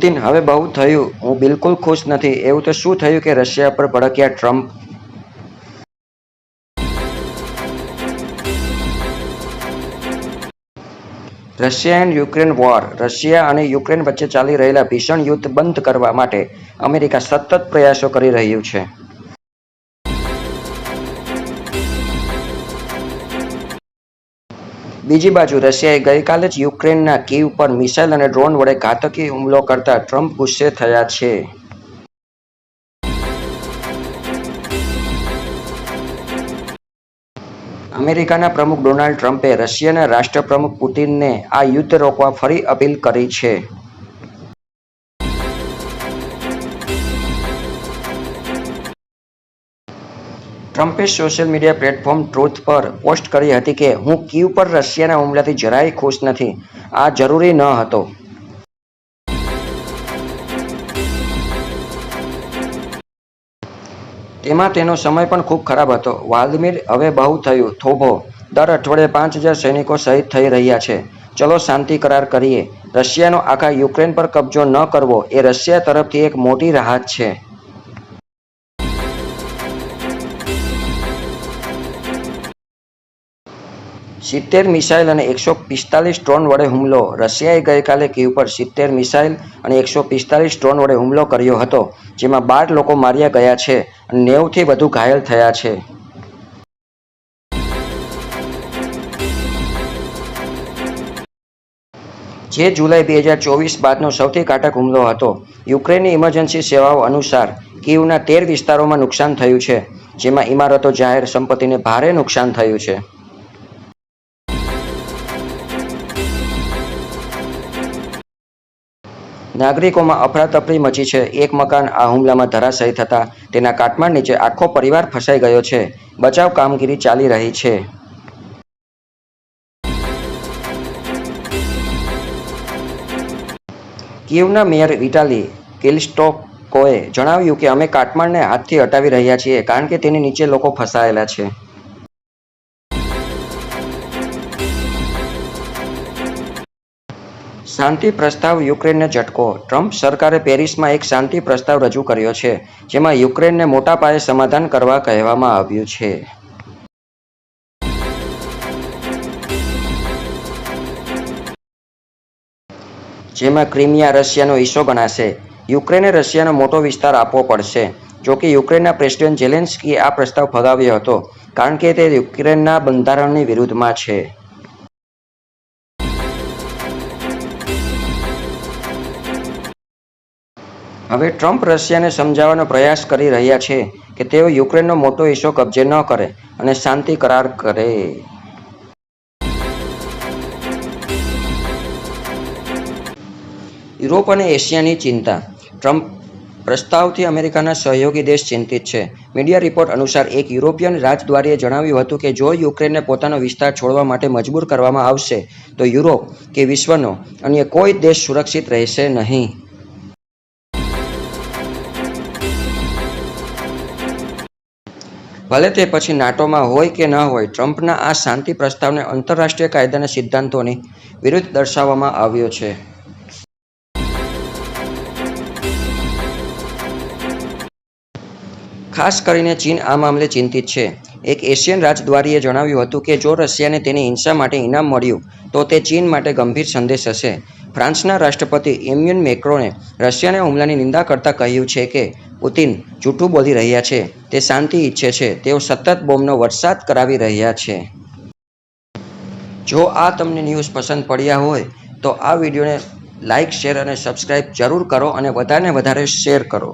Putin, હવે બહુ થયું, હું બિલકુલ ખુશ નથી. એવું તો શું થયું કે રશિયા પર ભડક્યા Trump? Russia and Ukraine war. Russia અને યુક્રેન વચ્ચે ચાલી રહેલા ભીષણ યુદ્ધ બંધ કરવા માટે અમેરિકા સતત પ્રયાસો કરી રહ્યું છે. બીજી બાજુ રશિયાએ ગઈકાલે જ યુક્રેનના કીવ પર મિસાઇલ અને ડ્રોન વડે ઘાતકી હુમલો કરતા ટ્રમ્પ ગુસ્સે થયા છે. અમેરિકાના પ્રમુખ ડોનાલ્ડ ટ્રમ્પે રશિયાના રાષ્ટ્રપ્રમુખ પુતિનને આ યુદ્ધ રોકવા ફરી અપીલ કરી છે. ટ્રમ્પે સોશિયલ મીડિયા પ્લેટફોર્મ ટ્રુથ પર પોસ્ટ કરી હતી કે હું કીવ પર રશિયાના હુમલાથી જરાય ખુશ નથી. આ જરૂરી ન હતો. તેમાં તેનો સમય પણ ખૂબ ખરાબ હતો. વ્લાદિમીર, હવે બહુ થયું, થોભો. દર અઠવાડિયે 5000 સૈનિકો શહીદ થઈ રહ્યા છે. ચલો શાંતિ કરાર કરીએ. રશિયાનો આખા યુક્રેન પર કબજો ન કરવો એ રશિયા તરફથી એક મોટી રાહત છે. સિત્તેર મિસાઇલ અને 145 ડ્રોન વડે હુમલો. રશિયાએ ગઈકાલે કીવ પર 70 મિસાઇલ અને 145 ડ્રોન વડે હુમલો કર્યો હતો, જેમાં 12 લોકો માર્યા ગયા છે અને 90થી વધુ ઘાયલ થયા છે. જે જુલાઈ 2024 બાદનો સૌથી ઘાતક હુમલો હતો. યુક્રેનની ઇમરજન્સી સેવાઓ અનુસાર કીવના 13 વિસ્તારોમાં નુકસાન થયું છે, જેમાં ઇમારતો, જાહેર સંપત્તિને ભારે નુકસાન થયું છે. નાગરિકોમાં અફરાતફરી મચી છે. એક મકાન આ હુમલામાં ધરાશાયી થતાં તેના કાટમાળ નીચે આખો પરિવાર ફસાઈ ગયો છે. બચાવ કામગીરી ચાલી રહી છે. કીવના મેયર વિટાલી કિલસ્ટોકોએ જણાવ્યું કે અમે કાટમાળને હાથથી હટાવી રહ્યા છીએ કારણ કે તેની નીચે લોકો ફસાયેલા છે. શાંતિ પ્રસ્તાવ યુક્રેનને ઝટકો. ટ્રમ્પ સરકારે પેરિસમાં એક શાંતિ પ્રસ્તાવ રજૂ કર્યો છે, જેમાં યુક્રેનને મોટા પાયે સમાધાન કરવા કહેવામાં આવ્યું છે. જેમાં ક્રિમિયા રશિયાનો હિસ્સો ગણાશે. યુક્રેને રશિયાનો મોટો વિસ્તાર આપવો પડશે. જોકે યુક્રેનના પ્રેસિડેન્ટ ઝેલેન્સ્કીએ આ પ્રસ્તાવ ફગાવ્યો હતો કારણ કે તે યુક્રેનના બંધારણની વિરુદ્ધમાં છે. હવે ટ્રમ્પ રશિયાને સમજાવવાનો પ્રયાસ કરી રહ્યા છે કે તેઓ યુક્રેનનો મોટો હિસ્સો કબજે ન કરે અને શાંતિ કરાર કરે. યુરોપ અને એશિયાની ચિંતા. ટ્રમ્પ પ્રસ્તાવથી અમેરિકાના સહયોગી દેશ ચિંતિત છે. મીડિયા રિપોર્ટ અનુસાર એક યુરોપિયન રાજદ્વારીએ જણાવ્યું હતું કે જો યુક્રેનને પોતાનો વિસ્તાર છોડવા માટે મજબૂર કરવામાં આવશે તો યુરોપ કે વિશ્વનો અન્ય કોઈ દેશ સુરક્ષિત રહેશે નહીં. ભલે તે પછી નાટોમાં હોય કે ન હોય, ટ્રમ્પના આ શાંતિ પ્રસ્તાવને આંતરરાષ્ટ્રીય કાયદાના સિદ્ધાંતોની વિરુદ્ધ દર્શાવવામાં આવ્યો છે. ખાસ કરીને ચીન આ મામલે ચિંતિત છે. એક એશિયન રાજદ્વારીએ જણાવ્યું હતું કે જો રશિયાને તેની હિંસા માટે ઇનામ મળ્યું તો તે ચીન માટે ગંભીર સંદેશ હશે. ફ્રાન્સના રાષ્ટ્રપતિ ઇમ્માન્યુએલ મેક્રોને રશિયાના હુમલાની નિંદા કરતાં કહ્યું છે કે પુતિન જૂઠું બોલી રહ્યા છે, તે શાંતિ ઈચ્છે છે, તેઓ સતત બોમ્બનો વરસાદ કરાવી રહ્યા છે. જો આ તમને ન્યૂઝ પસંદ પડ્યા હોય તો આ વિડીયોને લાઇક, શેર અને સબસ્ક્રાઇબ જરૂર કરો અને વધારે શેર કરો.